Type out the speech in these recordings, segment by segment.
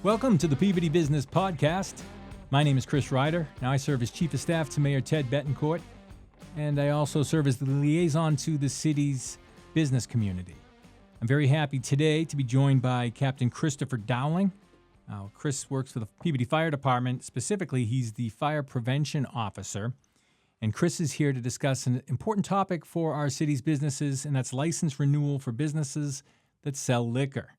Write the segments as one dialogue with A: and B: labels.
A: Welcome to the Peabody Business Podcast. My name is Chris Ryder. Now I serve as Chief of Staff to Mayor Ted Betancourt, and I also serve as the liaison to the city's business community. I'm very happy today to be joined by Captain Christopher Dowling. Chris works for the Peabody Fire Department. Specifically, he's the Fire Prevention Officer. And Chris is here to discuss an important topic for our city's businesses, and that's license renewal for businesses that sell liquor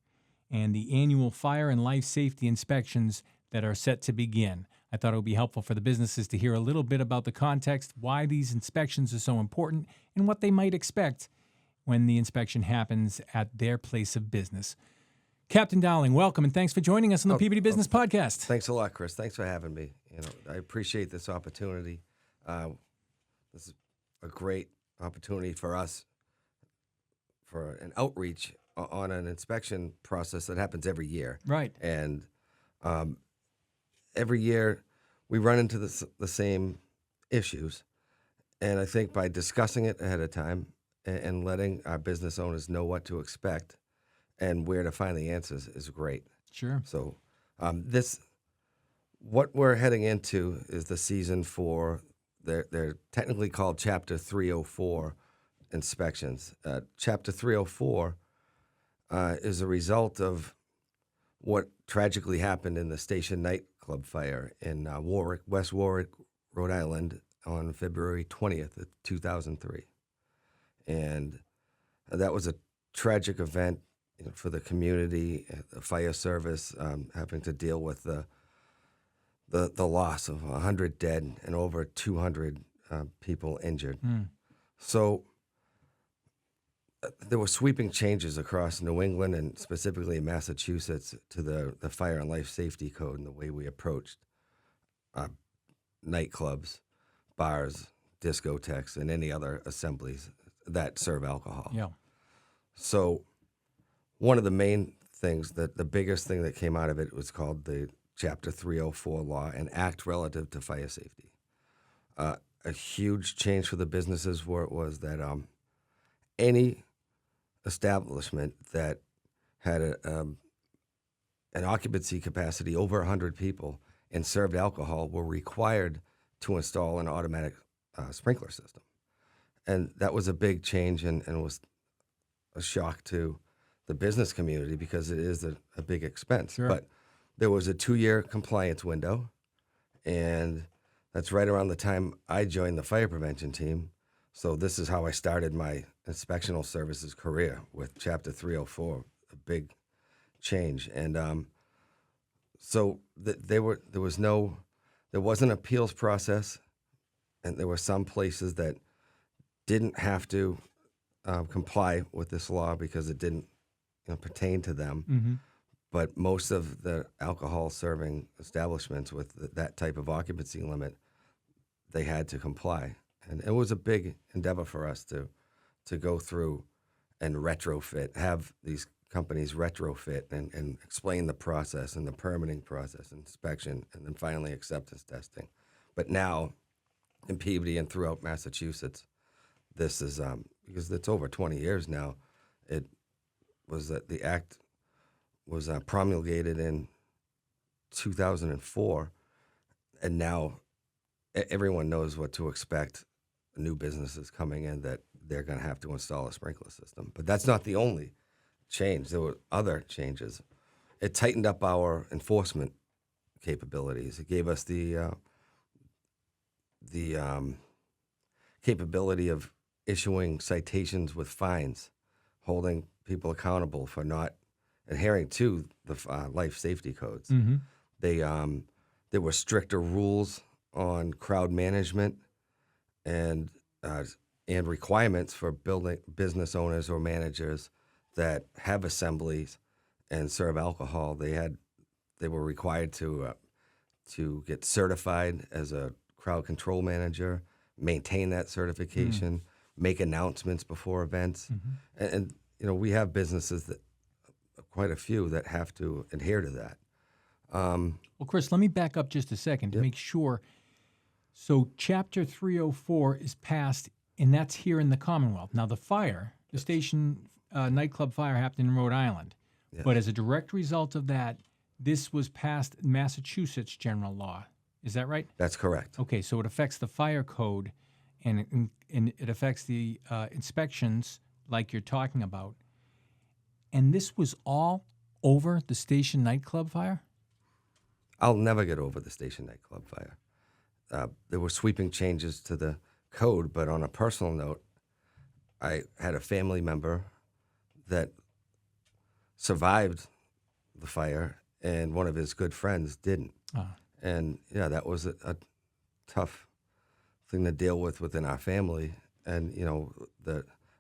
A: and the annual fire and life safety inspections that are set to begin. I thought it would be helpful for the businesses to hear a little bit about the context, why these inspections are so important, and what they might expect when the inspection happens at their place of business. Captain Dowling, welcome, and thanks for joining us on the Peabody Business Podcast.
B: Thanks a lot, Chris. Thanks for having me. I appreciate this opportunity. This is a great opportunity for us for an outreach on an inspection process that happens every year.
A: Right.
B: And every year we run into the same issues. And I think by discussing it ahead of time and letting our business owners know what to expect and where to find the answers is great.
A: Sure.
B: So what we're heading into is the season for, they're technically called Chapter 304 inspections. Chapter 304 is a result of what tragically happened in the Station nightclub fire in West Warwick, Rhode Island on February 20th of 2003. And that was a tragic event for the community, the fire service, having to deal with the loss of 100 dead and over 200 people injured. So there were sweeping changes across New England and specifically in Massachusetts to the fire and life safety code and the way we approached nightclubs, bars, discotheques, and any other assemblies that serve alcohol.
A: Yeah.
B: So one of the main things, the biggest thing that came out of it was called the Chapter 304 law, an act relative to fire safety. A huge change for the businesses was that any establishment that had an occupancy capacity over 100 people and served alcohol were required to install an automatic sprinkler system. And that was a big change and was a shock to the business community because it is a big expense.
A: Sure.
B: But there was a 2-year compliance window, and that's right around the time I joined the fire prevention team. So this is how I started my inspectional services career with Chapter 304, a big change. And so there wasn't an appeals process, and there were some places that didn't have to comply with this law because it didn't pertain to them.
A: Mm-hmm.
B: But most of the alcohol-serving establishments with that type of occupancy limit, they had to comply. And it was a big endeavor for us to go through and retrofit, have these companies retrofit and explain the process and the permitting process, inspection, and then finally acceptance testing. But now, in Peabody and throughout Massachusetts, this is, because it's over 20 years now, it was that the act was promulgated in 2004, and now everyone knows what to expect. New businesses coming in that they're going to have to install a sprinkler system. But that's not the only change. There were other changes. It tightened up our enforcement capabilities. It gave us the capability of issuing citations with fines, holding people accountable for not adhering to the life safety codes.
A: Mm-hmm.
B: There were stricter rules on crowd management and requirements for business owners or managers that have assemblies and serve alcohol. They were required to get certified as a crowd control manager, maintain that certification, make announcements before events, and we have businesses that quite a few that have to adhere to that.
A: Well, Chris, let me back up just a second to make sure. So Chapter 304 is passed, and that's here in the Commonwealth. Now, the Station nightclub fire happened in Rhode Island.
B: Yes.
A: But as a direct result of that, this was passed Massachusetts general law. Is that right?
B: That's correct.
A: Okay, so it affects the fire code, and it affects the inspections like you're talking about. And this was all over the station nightclub fire?
B: I'll never get over the station nightclub fire. There were sweeping changes to the code, but on a personal note, I had a family member that survived the fire, and one of his good friends didn't. And yeah, that was a tough thing to deal with within our family. And you know,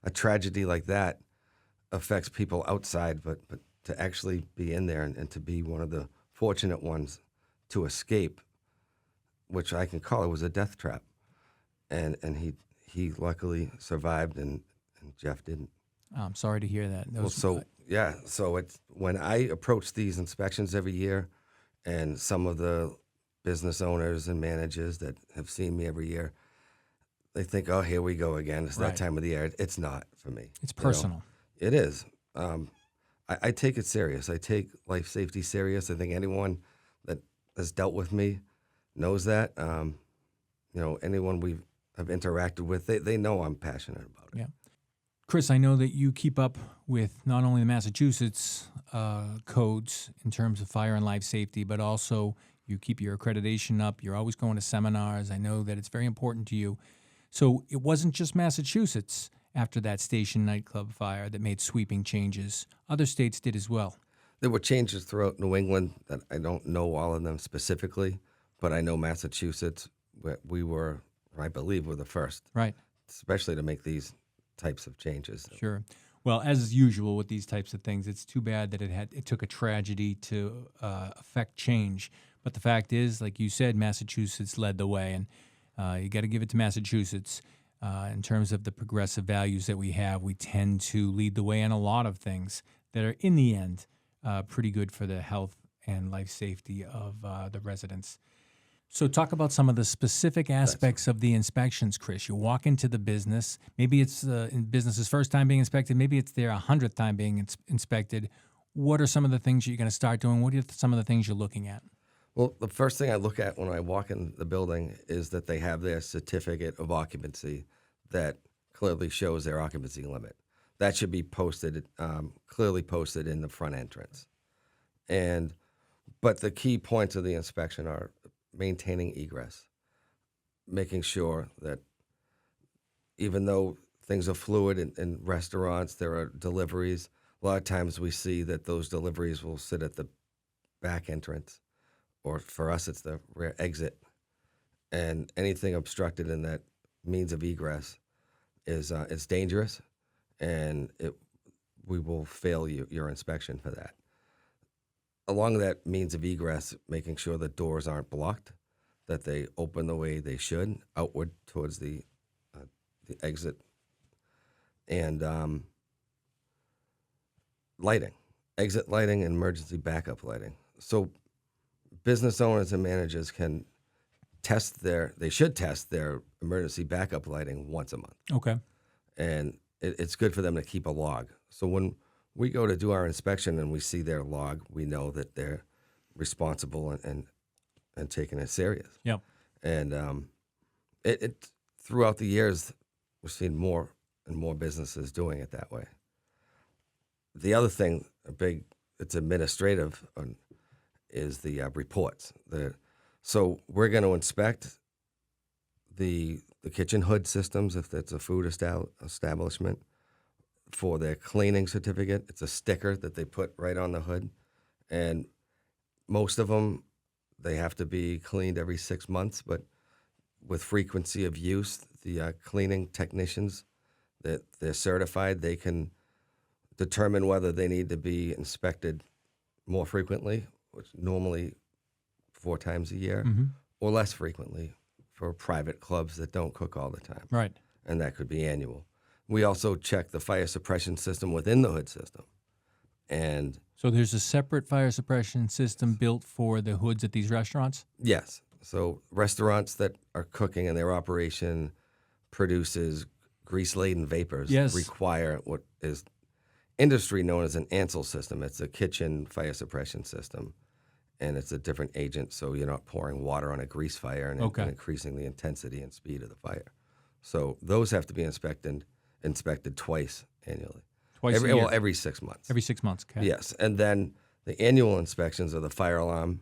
B: a tragedy like that affects people outside, but to actually be in there and to be one of the fortunate ones to escape, which I can call it was a death trap. And he luckily survived, and Jeff didn't.
A: Oh, I'm sorry to hear that.
B: So it's when I approach these inspections every year, and some of the business owners and managers that have seen me every year, they think, oh, here we go again. It's that time of the year. It's not for me.
A: It's personal.
B: It is. I take it serious. I take life safety serious. I think anyone that has dealt with me knows that. Anyone we have interacted with, they know I'm passionate about it.
A: Yeah. Chris, I know that you keep up with not only the Massachusetts codes in terms of fire and life safety, but also you keep your accreditation up. You're always going to seminars. I know that it's very important to you. So it wasn't just Massachusetts after that station nightclub fire that made sweeping changes. Other states did as well.
B: There were changes throughout New England that I don't know all of them specifically, but I know Massachusetts, we were, I believe, were the first.
A: Right.
B: Especially to make these types of changes.
A: Sure. Well, as usual with these types of things, it's too bad that it took a tragedy to affect change. But the fact is, like you said, Massachusetts led the way, and you got to give it to Massachusetts. In terms of the progressive values that we have, we tend to lead the way in a lot of things that are, in the end, pretty good for the health and life safety of the residents. So talk about some of the specific aspects of the inspections, Chris. You walk into the business. Maybe it's in business's first time being inspected. Maybe it's their 100th time being inspected. What are some of the things you're going to start doing? What are some of the things you're looking at?
B: Well, the first thing I look at when I walk in the building is that they have their certificate of occupancy that clearly shows their occupancy limit. That should be posted, clearly posted in the front entrance. But the key points of the inspection are maintaining egress, making sure that even though things are fluid in restaurants, there are deliveries. A lot of times we see that those deliveries will sit at the back entrance, or for us, it's the rear exit. And anything obstructed in that means of egress is it's dangerous, and we will fail your inspection for that. Along that means of egress, making sure that doors aren't blocked, that they open the way they should, outward towards the exit, and lighting, exit lighting, and emergency backup lighting. So business owners and managers can they should test their emergency backup lighting once a month.
A: Okay.
B: And it's good for them to keep a log. So when we go to do our inspection and we see their log, we know that they're responsible and taking it serious.
A: Yep.
B: And it throughout the years, we've seen more and more businesses doing it that way. The other thing, it's administrative, is the reports. So we're going to inspect the kitchen hood systems if it's a food establishment. For their cleaning certificate, it's a sticker that they put right on the hood. And most of them, they have to be cleaned every 6 months, but with frequency of use, the cleaning technicians, that they're certified, they can determine whether they need to be inspected more frequently, which normally 4 times a year, or less frequently for private clubs that don't cook all the time.
A: Right.
B: And that could be annual. We also check the fire suppression system within the hood system. And
A: so there's a separate fire suppression system built for the hoods at these restaurants?
B: Yes. So restaurants that are cooking and their operation produces grease-laden vapors require what is industry known as an ANSEL system. It's a kitchen fire suppression system. and it's a different agent, so you're not pouring water on a grease fire and increasing the intensity and speed of the fire. So those have to be inspected twice annually.
A: Twice a year?
B: Well, every 6 months.
A: Every 6 months, okay.
B: Yes, and then the annual inspections are the fire alarm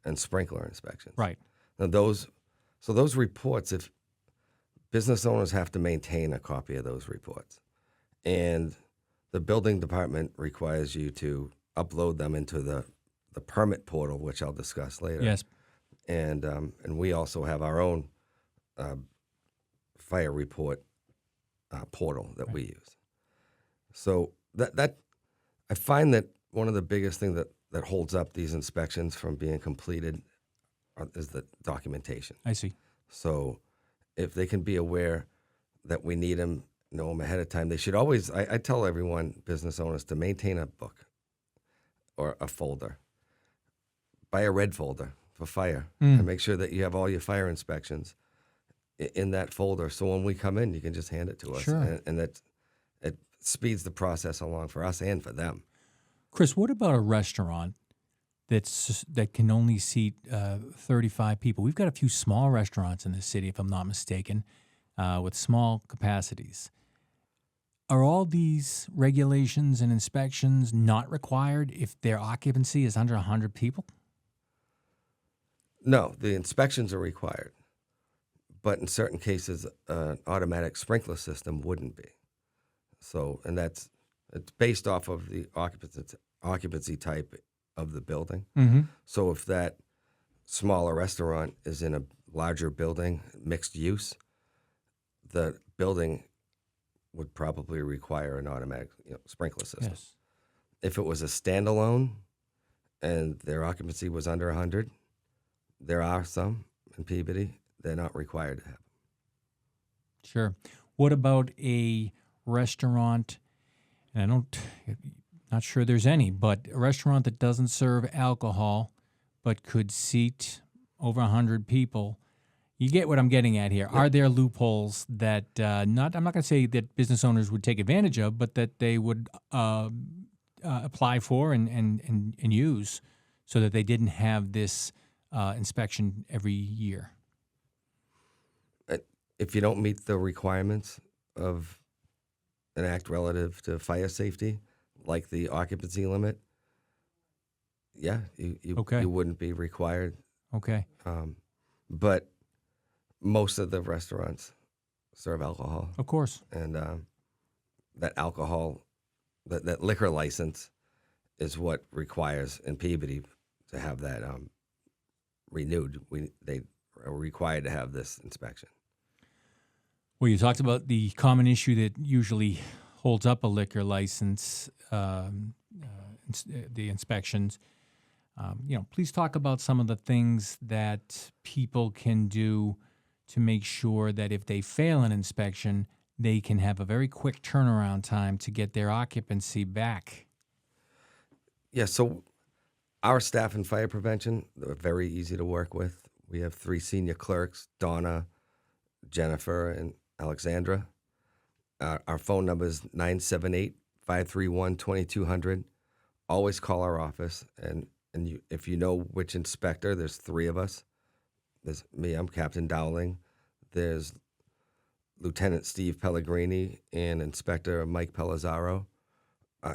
B: and sprinkler inspections.
A: Right.
B: Now those reports, if business owners have to maintain a copy of those reports, and the building department requires you to upload them into the permit portal, which I'll discuss later.
A: Yes.
B: And we also have our own fire report portal that we use. So that I find that one of the biggest things that holds up these inspections from being completed is the documentation.
A: I see.
B: So if they can be aware that we need them, know them ahead of time, they should always, I tell everyone, business owners, to maintain a book or a folder. Buy a red folder for fire and make sure that you have all your fire inspections in that folder. So when we come in, you can just hand it to us.
A: Sure.
B: And it speeds the process along for us and for them.
A: Chris, what about a restaurant that can only seat 35 people? We've got a few small restaurants in this city, if I'm not mistaken, with small capacities. Are all these regulations and inspections not required if their occupancy is under 100 people?
B: No, the inspections are required. But in certain cases, an automatic sprinkler system wouldn't be. So, and it's based off of the occupancy type of the building.
A: Mm-hmm.
B: So if that smaller restaurant is in a larger building, mixed use, the building would probably require an automatic sprinkler system.
A: Yes.
B: If it was a standalone and their occupancy was under 100, there are some in Peabody, they're not required to have them.
A: Sure. What about a restaurant, and not sure there's any, but a restaurant that doesn't serve alcohol but could seat over 100 people? You get what I'm getting at here. Yeah. Are there loopholes that I'm not going to say that business owners would take advantage of, but that they would apply for and use so that they didn't have this inspection every year?
B: If you don't meet the requirements of an act relative to fire safety, like the occupancy limit, you wouldn't be required.
A: Okay.
B: But most of the restaurants serve alcohol.
A: Of course.
B: And that alcohol, that liquor license is what requires in Peabody to have that renewed. They are required to have this inspection.
A: Well, you talked about the common issue that usually holds up a liquor license, the inspections. Please talk about some of the things that people can do to make sure that if they fail an inspection, they can have a very quick turnaround time to get their occupancy back.
B: Yeah, so our staff in fire prevention, they're very easy to work with. We have 3 senior clerks, Donna, Jennifer, and Alexandra. Our phone number is 978-531-2200. Always call our office, and if you know which inspector, there's 3 of us. There's me, I'm Captain Dowling. There's Lieutenant Steve Pellegrini and Inspector Mike Pellizzaro.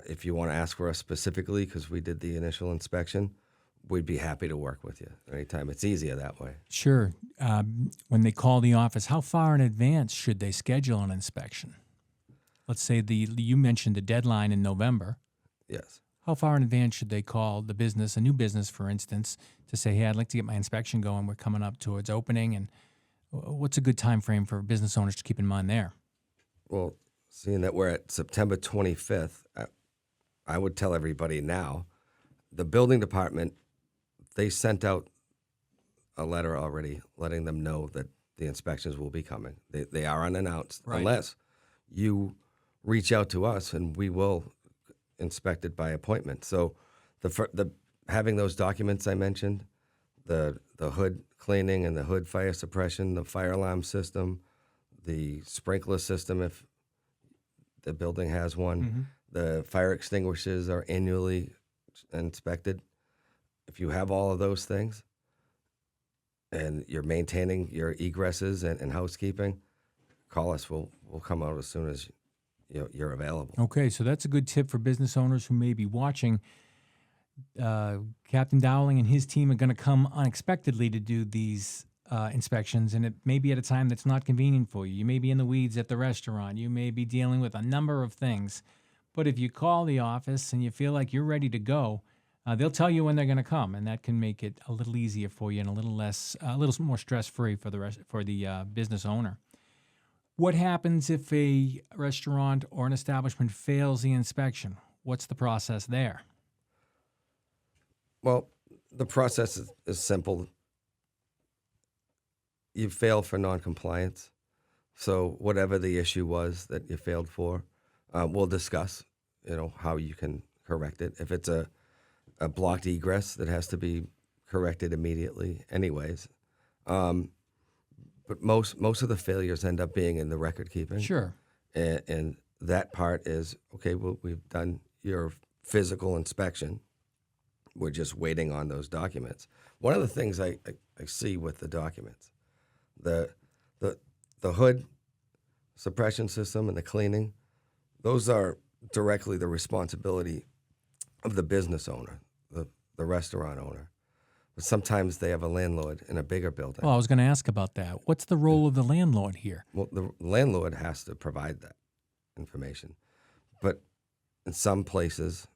B: If you want to ask for us specifically, because we did the initial inspection, we'd be happy to work with you anytime. It's easier that way.
A: Sure. When they call the office, how far in advance should they schedule an inspection? Let's say you mentioned the deadline in November.
B: Yes.
A: How far in advance should they call the business, a new business, for instance, to say, hey, I'd like to get my inspection going. We're coming up towards opening. And what's a good time frame for business owners to keep in mind there?
B: Well, seeing that we're at September 25th, I would tell everybody now, the building department, they sent out a letter already letting them know that the inspections will be coming. They are unannounced, right, unless you reach out to us and we will inspect it by appointment. So the having those documents I mentioned, the hood cleaning and the hood fire suppression, the fire alarm system, the sprinkler system if the building has one, the fire extinguishers are annually inspected. if you have all of those things and you're maintaining your egresses and housekeeping, call us. We'll come out as soon as you're available.
A: Okay, so that's a good tip for business owners who may be watching. Captain Dowling and his team are going to come unexpectedly to do these inspections, and it may be at a time that's not convenient for you. You may be in the weeds at the restaurant. You may be dealing with a number of things. But if you call the office and you feel like you're ready to go, they'll tell you when they're going to come, and that can make it a little easier for you and a little more stress-free for the business owner. What happens if a restaurant or an establishment fails the inspection? What's the process there?
B: Well, the process is simple. You fail for noncompliance. So whatever the issue was that you failed for, we'll discuss, how you can correct it. If it's a blocked egress that has to be corrected immediately anyways. But most of the failures end up being in the record keeping.
A: Sure.
B: And that part is, okay, well, we've done your physical inspection. We're just waiting on those documents. One of the things I see with the documents, the hood suppression system and the cleaning, those are directly the responsibility of the business owner, the restaurant owner. But sometimes they have a landlord in a bigger building.
A: Well, I was going to ask about that. What's the role of the landlord here?
B: Well, the landlord has to provide that information. But in some places,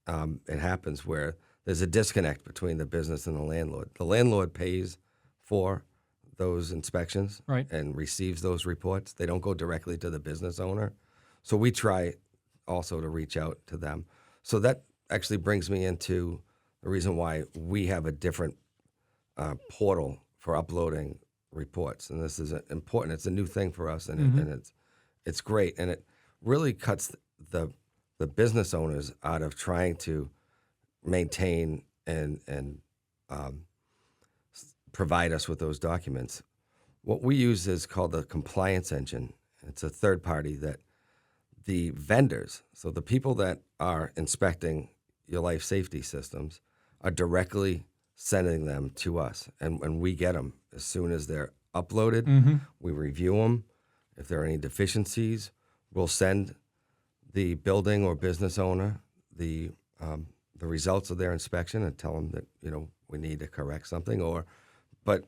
B: it happens where there's a disconnect between the business and the landlord. The landlord pays for those inspections
A: right,
B: and receives those reports. They don't go directly to the business owner. So we try also to reach out to them. So that actually brings me into the reason why we have a different portal for uploading reports. And this is important. It's a new thing for us, and it's great. And it really cuts the business owners out of trying to maintain and provide us with those documents. What we use is called the compliance engine. It's a third party that the vendors, so the people that are inspecting your life safety systems, are directly sending them to us. And we get them as soon as they're uploaded. We review them. If there are any deficiencies, we'll send the building or business owner the results of their inspection and tell them that, we need to correct something. But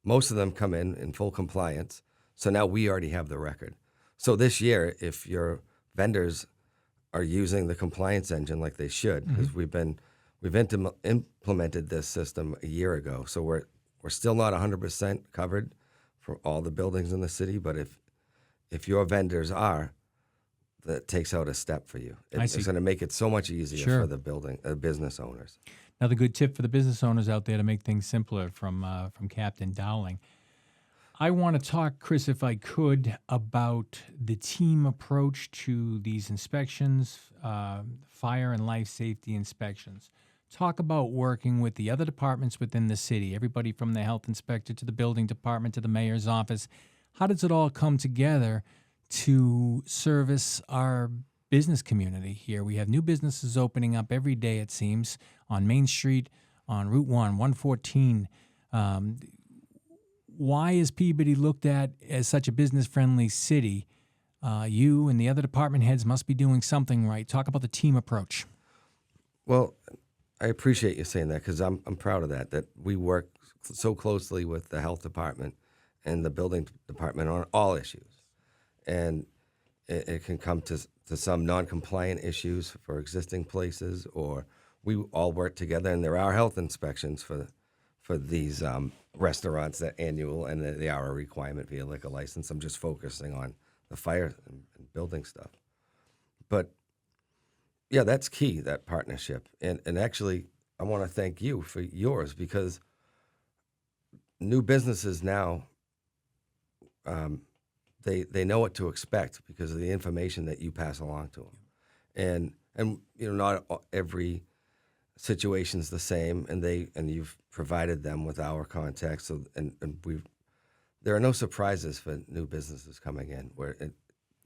B: most of them come in full compliance. So now we already have the record. So this year, if your vendors are using the compliance engine like they should, because we've implemented this system a year ago, so we're still not 100% covered for all the buildings in the city. But if your vendors are, that takes out a step for you. It's going to make it so much easier for the business owners.
A: Another good tip for the business owners out there to make things simpler from Captain Dowling. I want to talk, Chris, if I could, about the team approach to these inspections, fire and life safety inspections. Talk about working with the other departments within the city, everybody from the health inspector to the building department to the mayor's office. How does it all come together to service our business community here? We have new businesses opening up every day, it seems, on Main Street, on Route 1, 114. Why is Peabody looked at as such a business-friendly city? You and the other department heads must be doing something right. Talk about the team approach.
B: Well, I appreciate you saying that, because I'm proud of that we work so closely with the health department and the building department on all issues. And it can come to some non-compliant issues for existing places, or we all work together, and there are health inspections for these restaurants that annual, and they are a requirement via liquor license. I'm just focusing on the fire and building stuff. But yeah, that's key, that partnership. And actually, I want to thank you for yours, because new businesses now, they know what to expect because of the information that you pass along to them. And not every situation's the same, and you've provided them with our contacts. So there are no surprises for new businesses coming in, where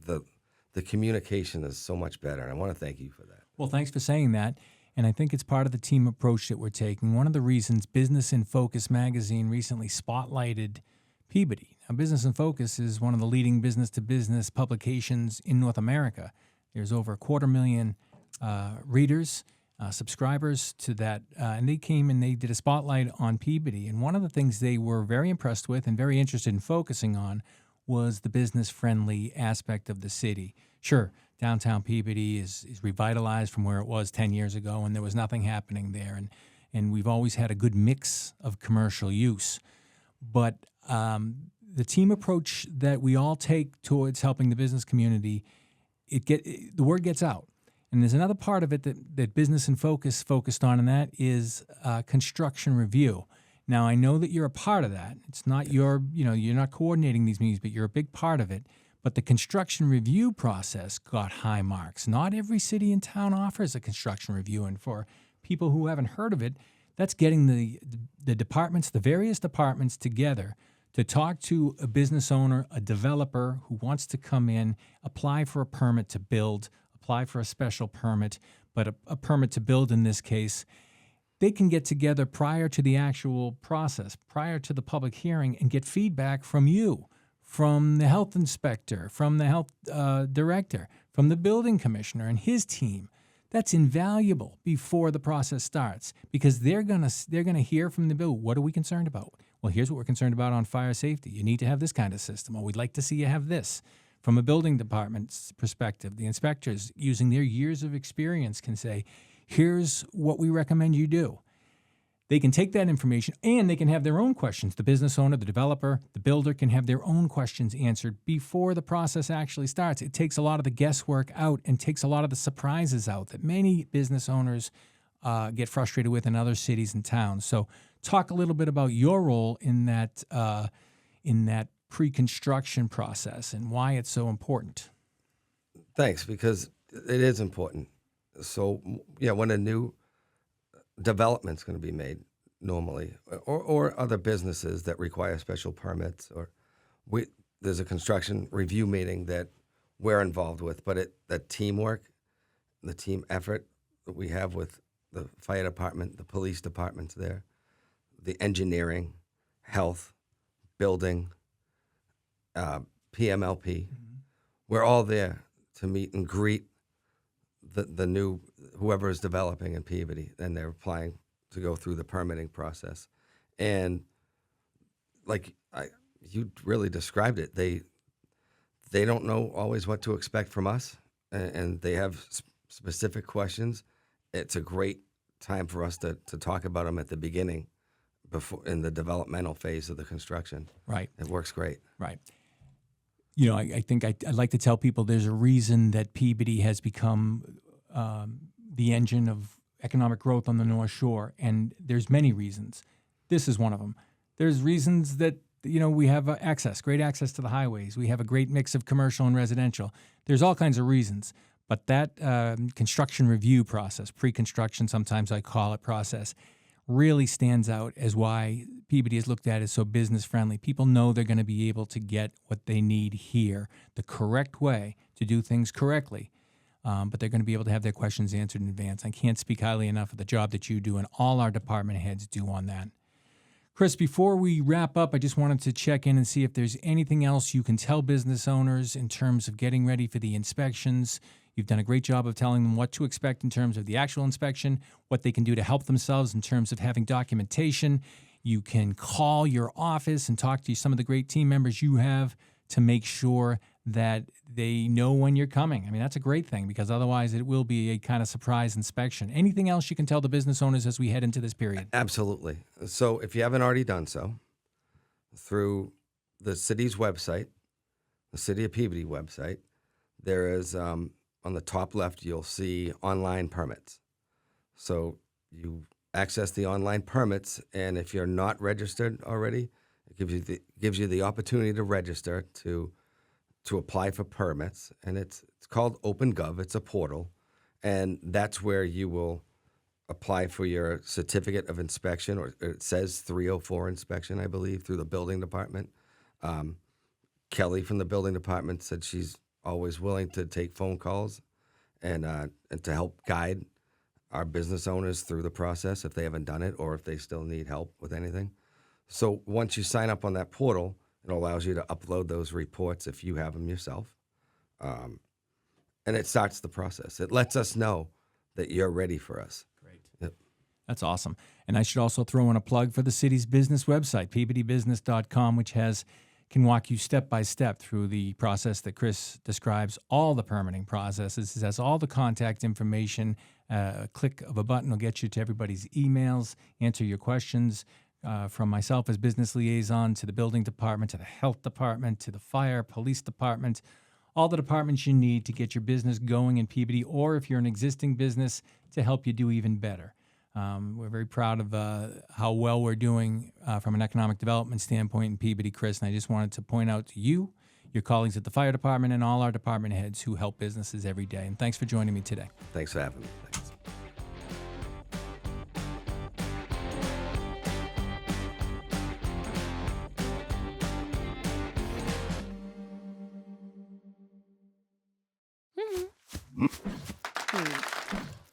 B: the communication is so much better. And I want to thank you for that.
A: Well, thanks for saying that. And I think it's part of the team approach that we're taking. One of the reasons Business in Focus magazine recently spotlighted Peabody. Now, Business in Focus is one of the leading business-to-business publications in North America. There's over 250,000 readers, subscribers to that, and they came and they did a spotlight on Peabody. And one of the things they were very impressed with and very interested in focusing on was the business-friendly aspect of the city. Sure, downtown Peabody is revitalized from where it was 10 years ago, and there was nothing happening there. And we've always had a good mix of commercial use. But the team approach that we all take towards helping the business community, the word gets out. And there's another part of it that Business in Focus focused on, and that is construction review. Now, I know that you're a part of that. It's not you're not coordinating these meetings, but you're a big part of it. But the construction review process got high marks. Not every city and town offers a construction review, and for people who haven't heard of it, that's getting the departments, the various departments together to talk to a business owner, a developer who wants to come in, apply for a permit to build, apply for a special permit, but a permit to build in this case. They can get together prior to the actual process, prior to the public hearing, and get feedback from you, from the health inspector, from the health director, from the building commissioner and his team. That's invaluable before the process starts, because they're gonna hear from the builder, what are we concerned about? Well, here's what we're concerned about on fire safety. You need to have this kind of system, or we'd like to see you have this. From a building department's perspective, the inspectors, using their years of experience, can say, here's what we recommend you do. They can take that information and they can have their own questions. The business owner, the developer, the builder can have their own questions answered before the process actually starts. It takes a lot of the guesswork out and takes a lot of the surprises out that many business owners get frustrated with in other cities and towns. So talk a little bit about your role in that pre-construction process and why it's so important.
B: Thanks, because it is important. So, yeah, when a new development's going to be made normally, or other businesses that require special permits, there's a construction review meeting that we're involved with, but the teamwork, the team effort that we have with the fire department, the police departments there, the engineering, health, building, PMLP, we're all there to meet and greet the new, whoever is developing in Peabody, and they're applying to go through the permitting process. And like you really described it, they don't know always what to expect from us, and they have specific questions. It's a great time for us to talk about them at the beginning, before in the developmental phase of the construction.
A: Right.
B: It works great.
A: Right. You know, I think I'd like to tell people there's a reason that Peabody has become the engine of economic growth on the North Shore, and there's many reasons. This is one of them. There's reasons that, we have great access to the highways. We have a great mix of commercial and residential. There's all kinds of reasons, but that construction review process, pre-construction, sometimes I call it, process, really stands out as why Peabody is looked at as so business-friendly. People know they're going to be able to get what they need here, the correct way to do things correctly, but they're going to be able to have their questions answered in advance. I can't speak highly enough of the job that you do and all our department heads do on that. Chris, before we wrap up, I just wanted to check in and see if there's anything else you can tell business owners in terms of getting ready for the inspections. You've done a great job of telling them what to expect in terms of the actual inspection, what they can do to help themselves in terms of having documentation. You can call your office and talk to some of the great team members you have to make sure that they know when you're coming. I mean, that's a great thing, because otherwise it will be a kind of surprise inspection. Anything else you can tell the business owners as we head into this period? Absolutely.
B: So if you haven't already done so, through the city's website, the City of Peabody website, there is, on the top left, you'll see online permits. So you access the online permits, and if you're not registered already, it gives you the opportunity to register to apply for permits, and it's called OpenGov. It's a portal, and that's where you will apply for your certificate of inspection, or it says 304 inspection, I believe, through the building department. Kelly from the building department said she's always willing to take phone calls and to help guide our business owners through the process if they haven't done it or if they still need help with anything. So once you sign up on that portal, it allows you to upload those reports if you have them yourself. And it starts the process. It lets us know that you're ready for us.
A: Great.
B: Yep.
A: That's awesome. And I should also throw in a plug for the city's business website, peabodybusiness.com, which can walk you step by step through the process that Chris describes, all the permitting processes. It has all the contact information. A click of a button will get you to everybody's emails, answer your questions, from myself as business liaison to the building department, to the health department, to the fire, police department, all the departments you need to get your business going in Peabody, or if you're an existing business, to help you do even better. We're very proud of how well we're doing from an economic development standpoint in Peabody, Chris, and I just wanted to point out to you, your colleagues at the fire department, and all our department heads who help businesses every day. And thanks for joining me today.
B: Thanks for having me. Thanks.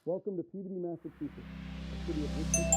C: Welcome to Peabody, Massachusetts, a city of rich history,